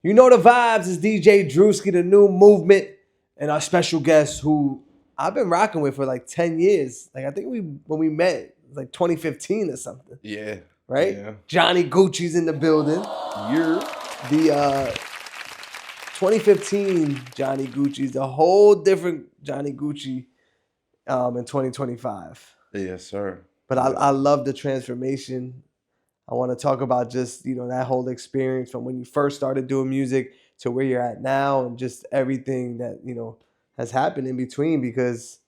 You know the vibes. It's DJ Drewski, the new movement, and our special guest who I've been rocking with for like 10 years. Like I think when we met, it was like 2015 or something. Yeah. Right? Yeah. Johnny Gucci's in the building. You're The 2015 Johnny Gucci's a whole different Johnny Gucci in 2025. yes, sir. But I love the transformation. I want to talk about just, that whole experience from when you first started doing music to where you're at now and just everything that, has happened in between because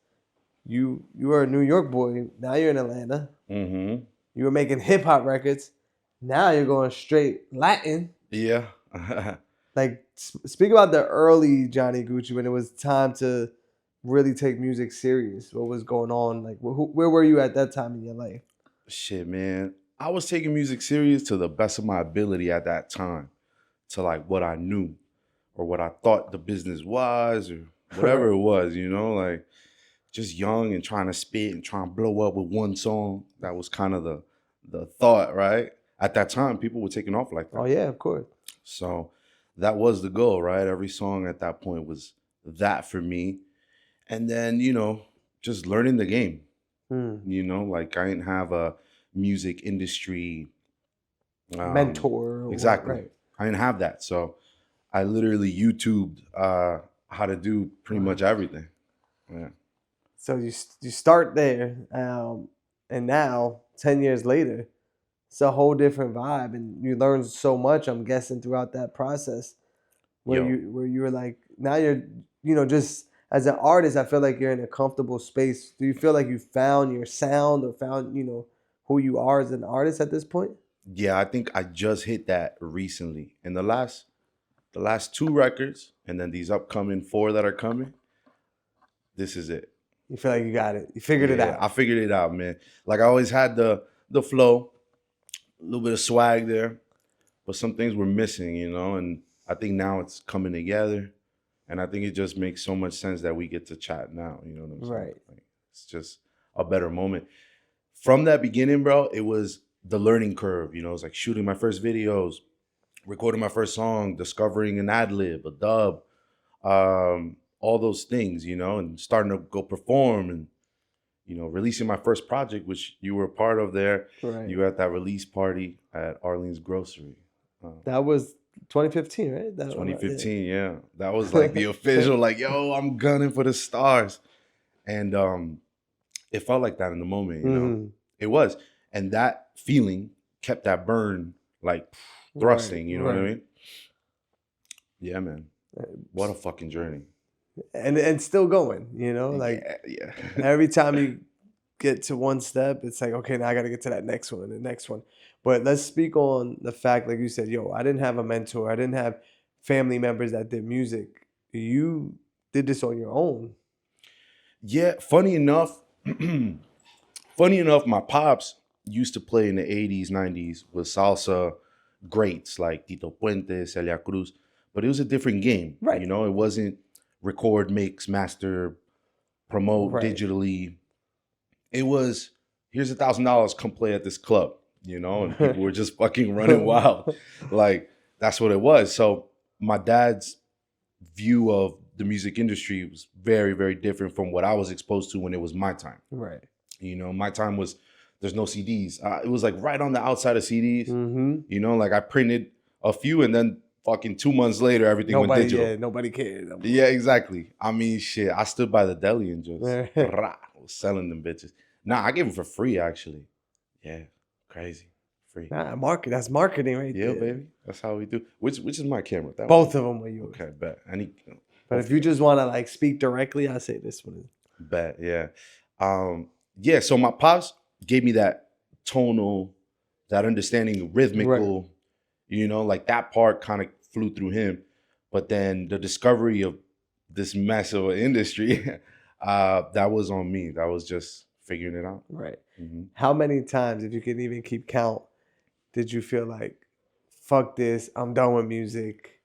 you were a New York boy. Now you're in Atlanta. Mm-hmm. You were making hip hop records. Now you're going straight Latin. Yeah. Like, speak about the early Johnny Gucci when it was time to really take music serious. What was going on? Like, where were you at that time in your life? Shit, man. I was taking music serious to the best of my ability at that time, to like what I knew or what I thought the business was or whatever it was, like just young and trying to spit and trying to blow up with one song. That was kind of the thought, right? At that time, people were taking off like that. Oh, yeah, of course. So that was the goal, right? Every song at that point was that for me. And then, just learning the game. Like I didn't have a music industry mentor. Exactly. Right. I didn't have that. So I literally YouTubed how to do pretty much everything. Yeah. So you start there, and now 10 years later, it's a whole different vibe, and you learn so much. I'm guessing throughout that process, where you were like, now you're, just as an artist, I feel like you're in a comfortable space. Do you feel like you found your sound or found, who you are as an artist at this point? Yeah, I think I just hit that recently. In the last 2 records, and then these upcoming 4 that are coming, this is it. You feel like you got it. You figured it out. I figured it out, man. Like I always had the flow, a little bit of swag there, but some things were missing, and I think now it's coming together. And I think it just makes so much sense that we get to chat now, you know what I'm saying? Right. Like, it's just a better moment. From that beginning, bro, it was the learning curve, it was like shooting my first videos, recording my first song, discovering an ad lib, a dub, all those things, and starting to go perform and, releasing my first project, which you were a part of there. Right. You were at that release party at Arlene's Grocery. That was 2015, right? 2015, yeah. That was like the official, like, yo, I'm gunning for the stars. And it felt like that in the moment, It was. And that feeling kept that burn, like, thrusting, you know what I mean? Yeah, man. What a fucking journey. And still going, like yeah. every time you get to one step, it's like, okay, now I got to get to that next one, the next one. But let's speak on the fact, like you said, I didn't have a mentor. I didn't have family members that did music. You did this on your own. Yeah, funny enough, my pops used to play in the 80s, 90s with salsa greats like Tito Puente, Celia Cruz, but it was a different game. Right. It wasn't record, mix, master, promote digitally. It was, here's $1,000, come play at this club, and people were just fucking running wild. Like, that's what it was. So my dad's view of the music industry was very, very different from what I was exposed to when it was my time. Right. My time was, there's no CDs. It was like right on the outside of CDs. Mm-hmm. Like I printed a few and then fucking 2 months later, everything went digital. Yeah, nobody cared. Yeah, exactly. I mean, shit, I stood by the deli and just was selling them bitches. Nah, I gave them for free, actually. Yeah, crazy. Free. Nah, that's marketing right there. Yeah, baby. That's how we do. Which is my camera? That Both of them were yours. Okay, bet. But if you just want to like speak directly, I say this one. Bet, yeah. Yeah, so my pops gave me that tonal, that understanding, rhythmical, like that part kind of flew through him. But then the discovery of this massive industry, that was on me. That was just figuring it out. Right. Mm-hmm. How many times, if you can even keep count, did you feel like, fuck this, I'm done with music?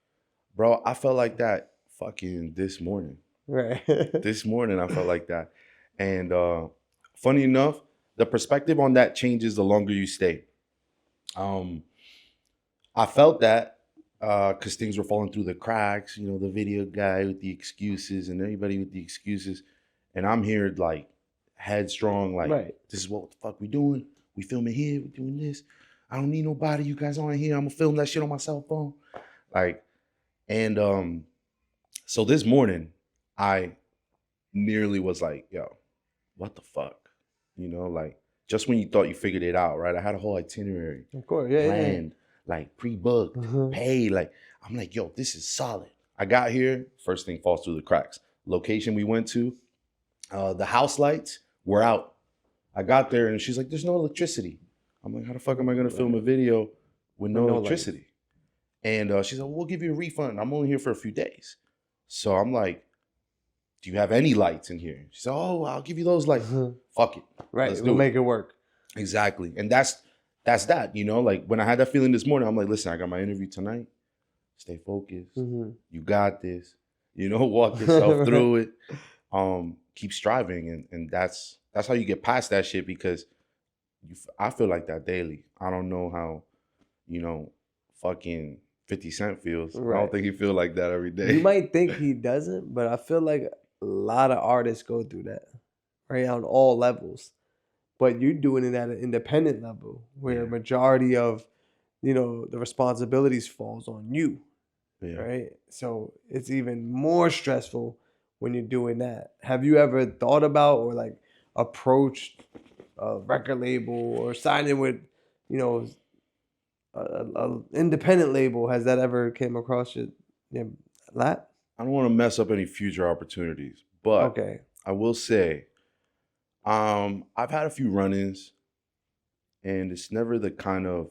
Bro, I felt like that fucking this morning. Right. This morning I felt like that. And funny enough, the perspective on that changes the longer you stay. I felt that because things were falling through the cracks. You know, the video guy with the excuses and everybody with the excuses, and I'm here like headstrong, like Right. this is what the fuck we doing. We filming here. We doing this. I don't need nobody. You guys aren't here. I'm gonna film that shit on my cell phone. Like, and so this morning, I nearly was like, yo, what the fuck? You know, like just when you thought you figured it out, right? I had a whole itinerary Of course, yeah, planned, like pre-booked, paid. Like, I'm like, yo, this is solid. I got here, first thing falls through the cracks. Location we went to, the house lights were out. I got there and she's like, there's no electricity. I'm like, how the fuck am I gonna film a video with no electricity? And she's like, we'll give you a refund. I'm only here for a few days. So I'm like, do you have any lights in here? She said, oh, I'll give you those lights. Fuck it. Right, Let's we'll do make it. it work. Exactly. And that's that, you know, like when I had that feeling this morning, I'm like, listen, I got my interview tonight. Stay focused. You got this. You know, walk yourself through it. Keep striving. And that's how you get past that shit, because I feel like that daily. I don't know how, you know, fucking 50 Cent feels. Right. I don't think he feel like that every day. You might think he doesn't, but I feel like a lot of artists go through that, right, on all levels. But you're doing it at an independent level where majority of, you know, the responsibilities falls on you, right? So it's even more stressful when you're doing that. Have you ever thought about or like approached a record label or signing with, you know, a independent label? Has that ever came across your lap? I don't want to mess up any future opportunities, but I will say, I've had a few run-ins, and it's never the kind of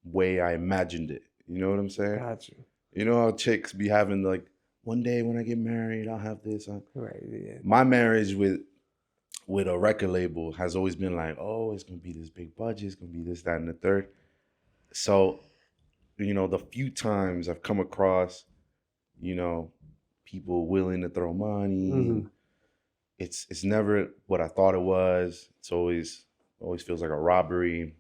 way I imagined it. You know what I'm saying? Got you. You know how chicks be having like, one day when I get married, I'll have this. Right. Yeah. My marriage with a record label has always been like, oh, it's gonna be this big budget, it's gonna be this, that, and the third. So, you know, the few times I've come across, you know, people willing to throw money, it's never what I thought it was. It's always feels like a robbery.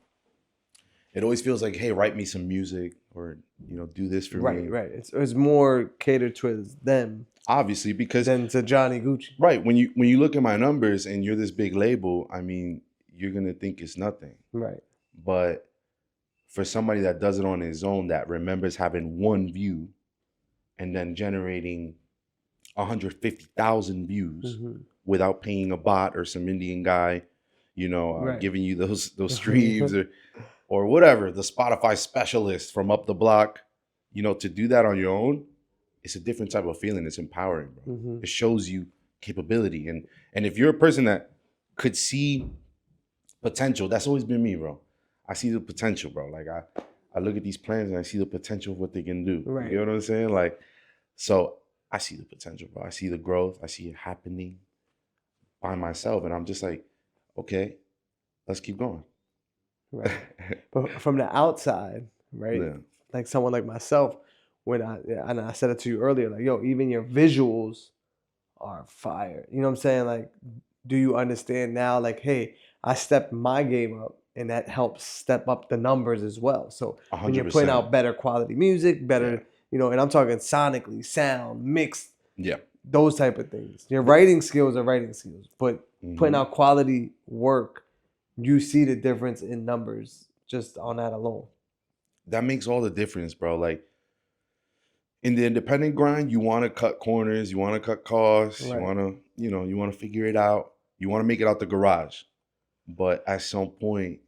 It always feels like, hey, write me some music, or, you know, do this for me. Right. It's more catered towards them, obviously, because than to Johnny Gucci. Right. When you look at my numbers and you're this big label, I mean, you're gonna think it's nothing. Right. But for somebody that does it on his own, that remembers having one view and then generating 150,000 views without paying a bot or some Indian guy, you know, giving you those streams or whatever, the Spotify specialist from up the block, you know, to do that on your own, it's a different type of feeling. It's empowering, bro. It shows you capability. And if you're a person that could see potential, that's always been me, bro. I see the potential, bro. Like I look at these plans and I see the potential of what they can do. Right. You know what I'm saying? Like, so I see the potential, bro. I see the growth. I see it happening by myself. And I'm just like, okay, let's keep going. Right. But from the outside, right? Yeah. Like someone like myself, when I said it to you earlier, like, yo, even your visuals are fire. You know what I'm saying? Like, do you understand now? Like, hey, I stepped my game up, and that helps step up the numbers as well. So 100%. When you're putting out better quality music, better, you know, and I'm talking sonically, sound, mixed, those type of things. Your writing skills are writing skills, but putting out quality work, you see the difference in numbers just on that alone. That makes all the difference, bro. Like, in the independent grind, you want to cut corners, you want to cut costs, you want to, you know, you want to figure it out. You want to make it out the garage. But at some point,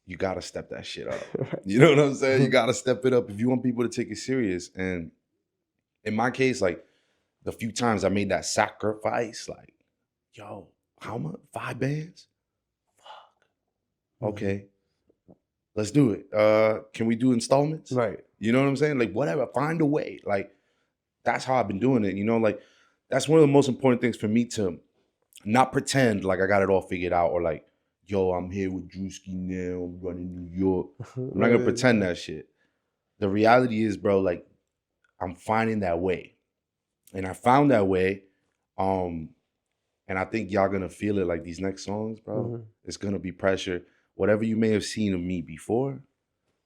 you got to step that shit up. You know what I'm saying? You got to step it up if you want people to take it serious. And in my case, like, the few times I made that sacrifice, like, yo, how much? 5 bands? Fuck. Okay. Let's do it. Can we do installments? Right. You know what I'm saying? Like, whatever, find a way. Like, that's how I've been doing it. You know, like, that's one of the most important things for me, to not pretend like I got it all figured out, or like, yo, I'm here with Drewski now, I'm running New York. I'm not gonna pretend that shit. The reality is, bro, like, I'm finding that way. And I found that way. And I think y'all gonna feel it, like, these next songs, bro. It's gonna be pressure. Whatever you may have seen of me before,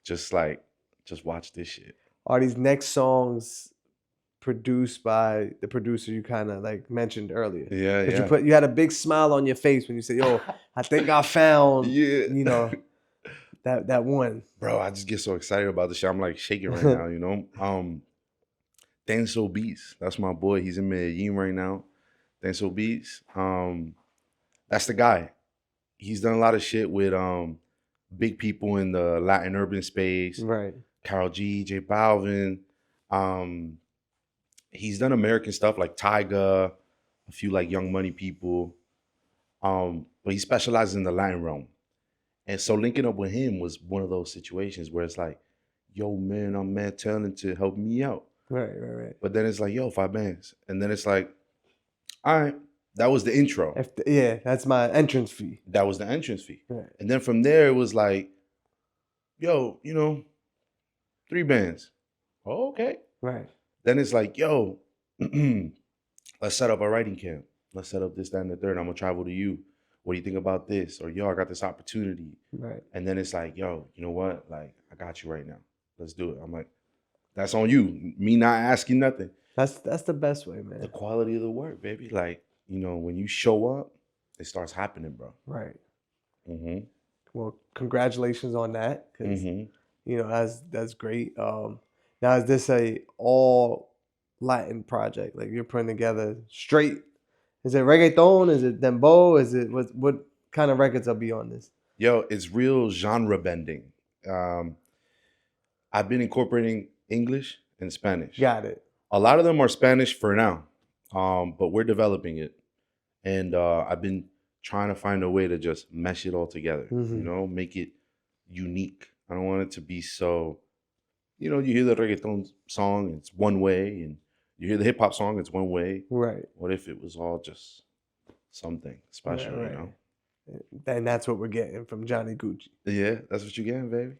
just like just watch this shit. Are these next songs produced by the producer you kind of like mentioned earlier? Yeah, Because yeah. you had a big smile on your face when you said, "Yo, I think I found, Yeah. you know, that one." Bro, I just get so excited about this shit. I'm like shaking right now, you know. Denso Beats, that's my boy. He's in Medellin right now. Denso Beats. That's the guy. He's done a lot of shit with big people in the Latin urban space. Right. Karol G, J Balvin. He's done American stuff like Tyga, a few like Young Money people. But he specializes in the Latin realm. And so linking up with him was one of those situations where it's like, yo, man, I'm mad talented, help me out. Right. But then it's like, yo, 5 bands. And then it's like, all right, that was the intro. Yeah, that's my entrance fee. That was the entrance fee. Right. And then from there, it was like, yo, 3 bands. Oh, okay. Right. Then it's like, yo, let's set up a writing camp. Let's set up this, that, and the third. I'm going to travel to you. What do you think about this? Or, yo, I got this opportunity. Right. And then it's like, yo, you know what? Like, I got you right now. Let's do it. I'm like, that's on you. Me not asking nothing. That's the best way, man. The quality of the work, baby. Like, when you show up, it starts happening, bro. Right. Mm-hmm. Well, congratulations on that. Because, Mm-hmm. that's great. Now, is this a all Latin project? Like you're putting together straight? Is it reggaeton? Is it dembow? Is it what kind of records will be on this? Yo, it's real genre bending. I've been incorporating English and Spanish. Got it. A lot of them are Spanish for now, but we're developing it. And I've been trying to find a way to just mesh it all together, make it unique. I don't want it to be so, you hear the reggaeton song, it's one way, and you hear the hip hop song, it's one way. Right. What if it was all just something special, right. And that's what we're getting from Johnny Gucci. Yeah, that's what you're getting, baby.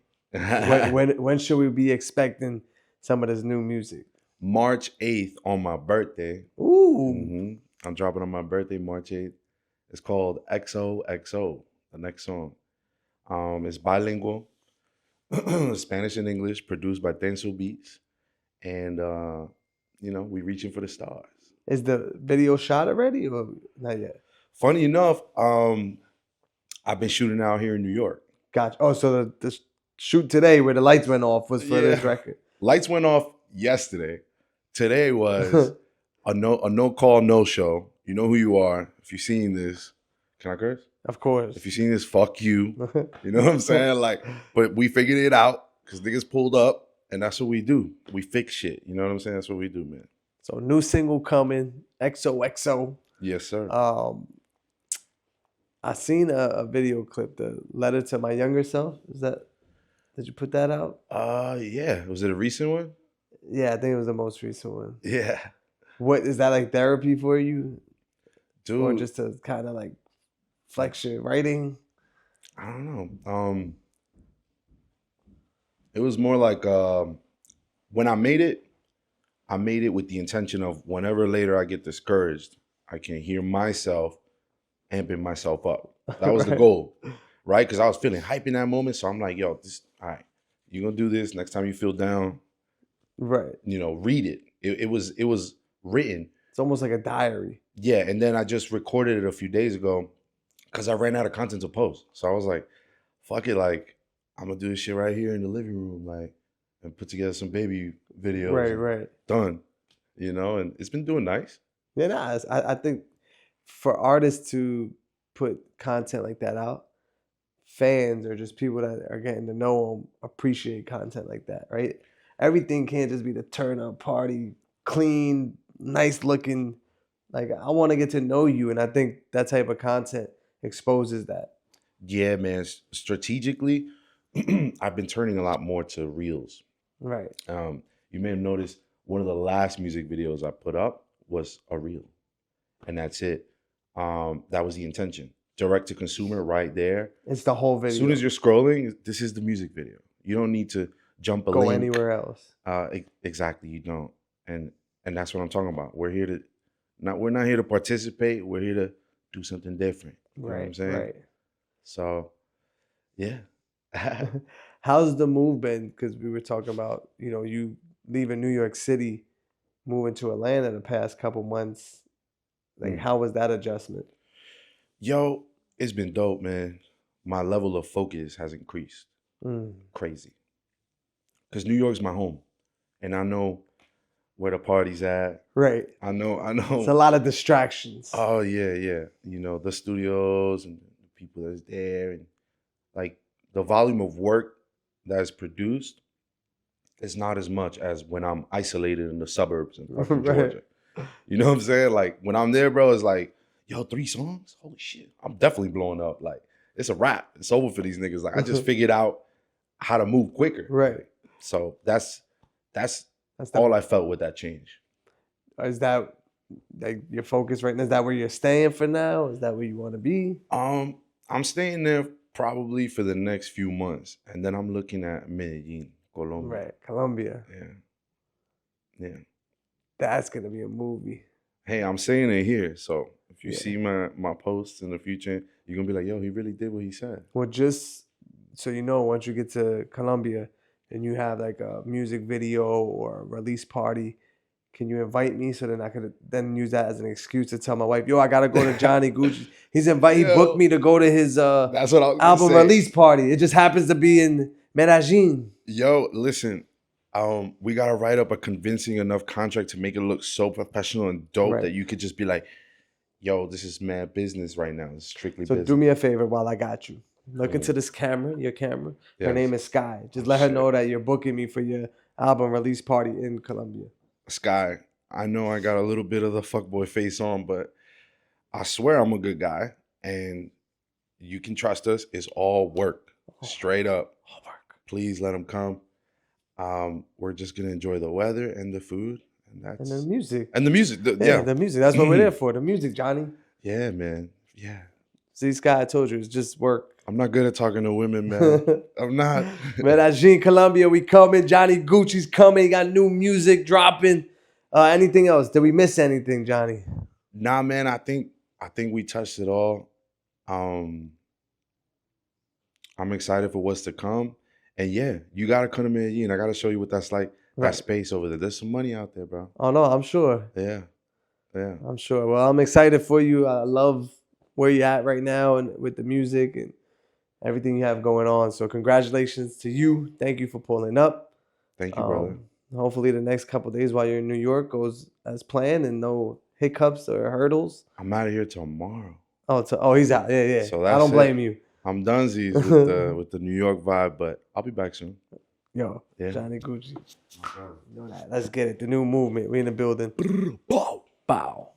when should we be expecting some of this new music? March 8th on my birthday. Ooh. Mm-hmm. I'm dropping on my birthday, March 8th. It's called XOXO, the next song. It's bilingual, Spanish and English, produced by Denso Beats. And, we reaching for the stars. Is the video shot already or not yet? Funny enough, I've been shooting out here in New York. Gotcha. Oh, so the shoot today where the lights went off was for this record. Lights went off yesterday. Today was a no call, no show. You know who you are. If you're seeing this, can I curse? Of course. If you're seeing this, fuck you. You know what I'm saying? Like, but we figured it out because niggas pulled up, and that's what we do. We fix shit. You know what I'm saying? That's what we do, man. So new single coming, XOXO. Yes, sir. I seen a video clip, the letter to my younger self. Did you put that out? Yeah. Was it a recent one? Yeah, I think it was the most recent one. Yeah. What is that like therapy for you? Dude. Or just to kind of like flex your writing? I don't know. It was more like when I made it with the intention of whenever later I get discouraged, I can hear myself amping myself up. That was the goal, right? Because I was feeling hype in that moment. So I'm like, yo, all right, you're going to do this. Next time you feel down, right? Read it. It was written. It's almost like a diary. Yeah, and then I just recorded it a few days ago because I ran out of content to post. So I was like, fuck it, like, I'm going to do this shit right here in the living room, like, and put together some baby videos. Right. Done. And it's been doing nice. Yeah, nah, I think for artists to put content like that out, fans or just people that are getting to know them appreciate content like that, right? Everything can't just be the turn up party, clean, nice looking. Like, I want to get to know you, and I think that type of content exposes that. Yeah, man. Strategically, I've been turning a lot more to reels. Right. You may have noticed one of the last music videos I put up was a reel, and that's it. That was the intention. Direct to consumer, right there. It's the whole video. As soon as you're scrolling, this is the music video. You don't need to jump a link. Go anywhere else. Exactly, you don't. And that's what I'm talking about. We're not here to participate. We're here to do something different. You know what I'm saying? Right. So, yeah. How's the move been? Because we were talking about, you leaving New York City, moving to Atlanta the past couple months. Like, how was that adjustment? Yo, it's been dope, man. My level of focus has increased. Crazy. Because New York's my home. And I know where the party's at. Right. I know. It's a lot of distractions. Oh, yeah. The studios and the people that's there. And like the volume of work that is produced is not as much as when I'm isolated in the suburbs in fucking Georgia. You know what I'm saying? Like when I'm there, bro, it's like, yo, 3 songs? Holy shit. I'm definitely blowing up. Like it's a wrap. It's over for these niggas. Like I just figured out how to move quicker. Right. So that's all I felt with that change. Is that like your focus right now? Is that where you're staying for now? Is that where you want to be? I'm staying there probably for the next few months. And then I'm looking at Medellin, Colombia. Right. Colombia. Yeah. That's gonna be a movie. Hey, I'm saying it here. So if you see my posts in the future, you're gonna be like, yo, he really did what he said. Well, just so you know, once you get to Colombia and you have like a music video or a release party, can you invite me so then I could then use that as an excuse to tell my wife, yo, I gotta go to Johnny Gucci. He booked me to go to his that's what I was album say. Release party. It just happens to be in Medellin. Yo, listen, we gotta write up a convincing enough contract to make it look so professional and dope that you could just be like, yo, this is mad business right now. It's strictly business. So do me a favor while I got you. Look into this camera, your camera. Yes. Her name is Sky. Just let her know that you're booking me for your album release party in Colombia. Sky, I know I got a little bit of the fuckboy face on, but I swear I'm a good guy. And you can trust us. It's all work. Straight up. All work. Please let them come. We're just going to enjoy the weather and the food. And the music. And the music. The music. That's what we're there for. The music, Johnny. Yeah, man. Yeah. See, Sky, I told you, it's just work. I'm not good at talking to women, man. I'm not. Medellin, Colombia, we coming. Johnny Gucci's coming. He got new music dropping. Anything else? Did we miss anything, Johnny? Nah, man. I think we touched it all. I'm excited for what's to come. And yeah, you gotta come to Medellin. I gotta show you what that's like. That space over there. There's some money out there, bro. Oh no, I'm sure. Yeah. I'm sure. Well, I'm excited for you. I love where you're at right now and with the music and everything you have going on. So congratulations to you. Thank you for pulling up. Thank you, brother. Hopefully the next couple of days while you're in New York goes as planned and no hiccups or hurdles. I'm out of here tomorrow. Oh, he's out. Yeah. So I don't blame you. I'm donesies with the New York vibe, but I'll be back soon. Yo, Johnny Gucci. You know that. Let's get it. The new movement. We in the building. Bow. Bow.